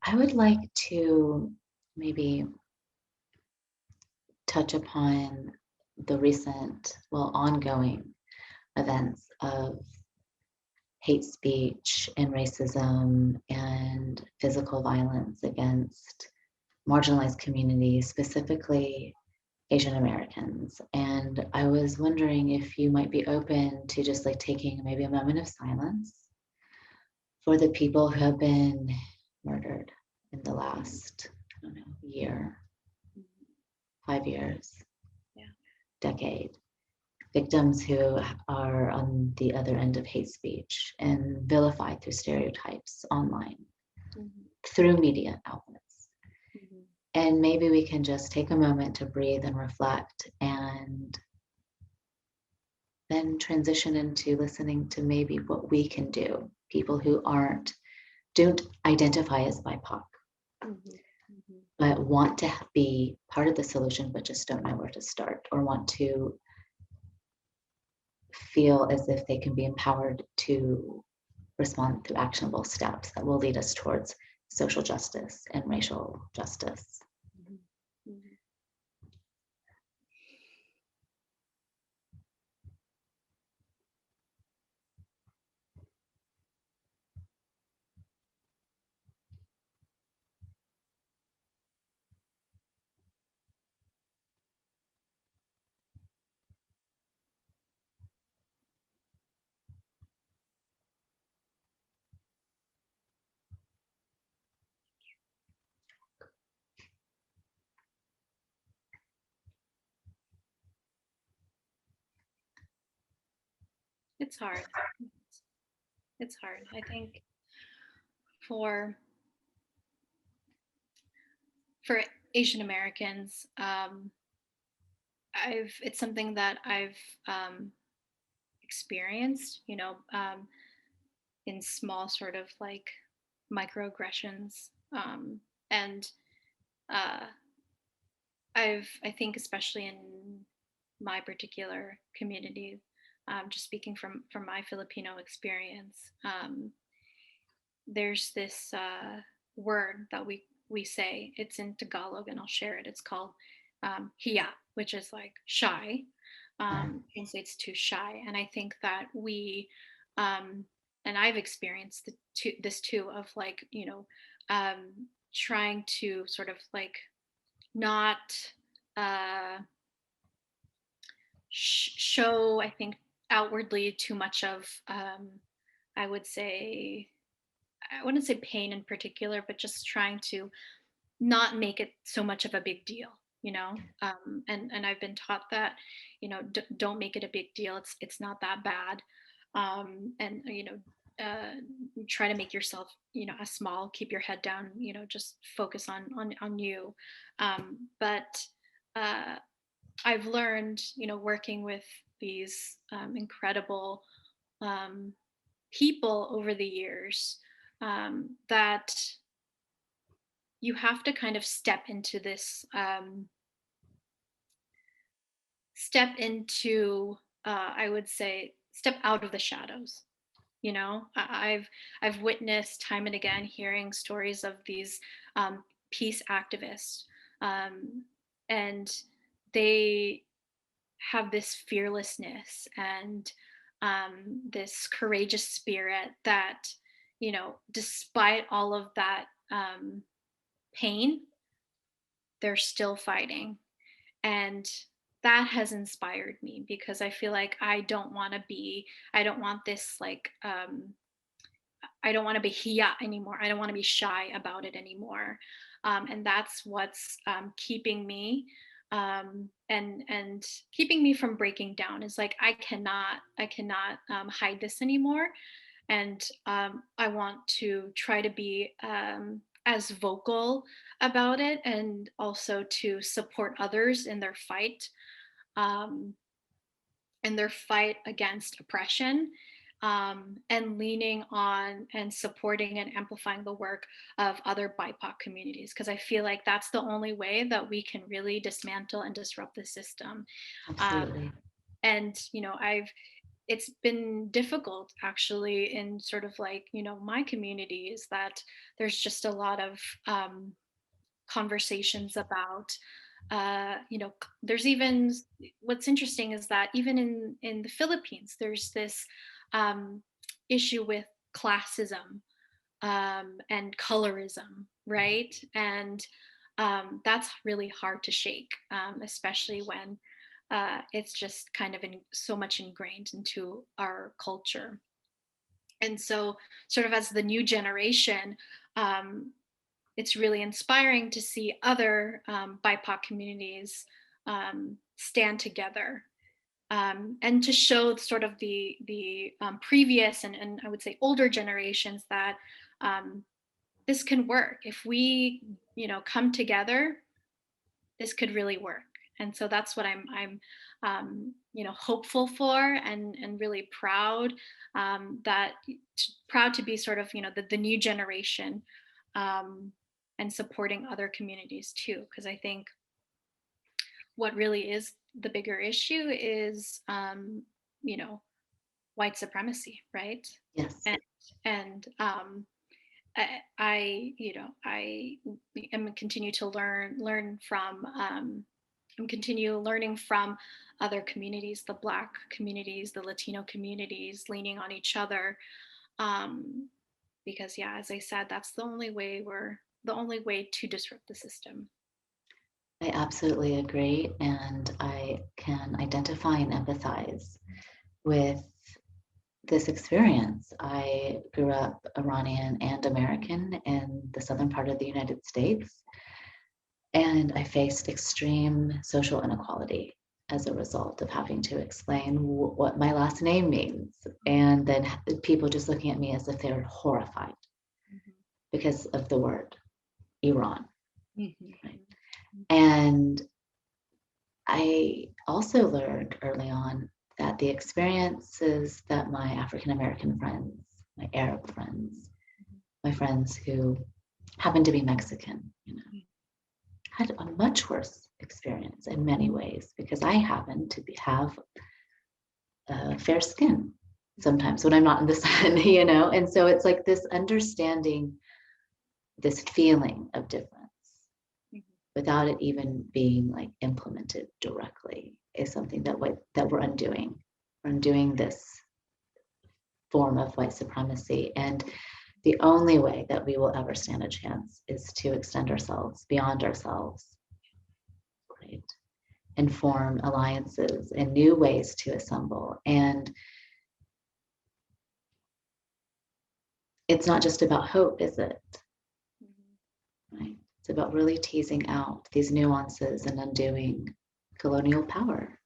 I would like to maybe touch upon the recent, well, ongoing events of hate speech and racism and physical violence against marginalized communities, specifically Asian Americans. And I was wondering if you might be open to just like taking maybe a moment of silence for the people who have been murdered in the last, I don't know, year, 5 years, Yeah. decade. Victims who are on the other end of hate speech and vilified through stereotypes online, through media outlets. And maybe we can just take a moment to breathe and reflect and then transition into listening to maybe what we can do. People who don't identify as BIPOC, but want to be part of the solution, but just don't know where to start, or want to feel as if they can be empowered to respond through actionable steps that will lead us towards social justice and racial justice. It's hard. It's hard. I think for for Asian Americans, it's something that I've experienced, in small sort of like microaggressions, and uh, I think especially in my particular community, just speaking from my Filipino experience, there's this word that we say. It's in Tagalog, and I'll share it. It's called hiya, which is like shy. Translates to shy, and I think that um, and I've experienced this too, of like trying to sort of like not uh, show, I think, outwardly too much of, I would say, I wouldn't say pain in particular, but just trying to not make it so much of a big deal, and I've been taught that, don't make it a big deal. It's not that bad, and try to make yourself, as small. Keep your head down. Just focus on you. But uh, I've learned, working with these incredible um, people over the years, that you have to kind of step into, I would say, step out of the shadows. I've witnessed time and again, hearing stories of these peace activists, and they have this fearlessness and this courageous spirit that, despite all of that pain, they're still fighting. And that has inspired me, because I feel like I don't want this like, I don't want to be hiya anymore. I don't want to be shy about it anymore. And that's what's keeping me, and keeping me from breaking down, is like, I cannot hide this anymore. And I want to try to be as vocal about it, and also to support others um, in their fight against oppression, and leaning on and supporting and amplifying the work of other BIPOC communities, because I feel like that's the only way that we can really dismantle and disrupt the system. Absolutely. And I've it's been difficult actually in sort of like, my community, is that there's just a lot of conversations about, there's even, what's interesting is that even in the Philippines, there's this um, issue with classism, and colorism, right? And that's really hard to shake, especially when it's just kind of so much ingrained into our culture. And so, sort of as the new generation, um, it's really inspiring to see other BIPOC communities stand together, and to show sort of the previous and I would say older generations that um, this can work if we come together. This could really work. And so that's what I'm hopeful for, and really proud, that proud to be sort of the new generation, um, and supporting other communities too, because I think what really is the bigger issue is you know white supremacy, right? Yes. And I am continue to learn from, and continue learning from other communities, the Black communities, the Latino communities, leaning on each other, um, because yeah, as I said, that's the only way to disrupt the system. I absolutely agree. And I can identify and empathize with this experience. I grew up Iranian and American in the southern part of the United States, and I faced extreme social inequality as a result of having to explain what my last name means. And then people just looking at me as if they were horrified Mhm. because of the word Iran. Mhm. Right? And I also learned early on that the experiences that my African American friends, my Arab friends, my friends who happen to be Mexican, had a much worse experience in many ways because I happen to have fair skin sometimes when I'm not in the sun, And so it's like this understanding, this feeling of difference Mhm. without it even being like implemented directly is something that we're undoing. We're undoing this form of white supremacy. And the only way that we will ever stand a chance is to extend ourselves beyond ourselves, right? And form alliances and new ways to assemble. And it's not just about hope, is it? Right? It's about really teasing out these nuances and undoing colonial power.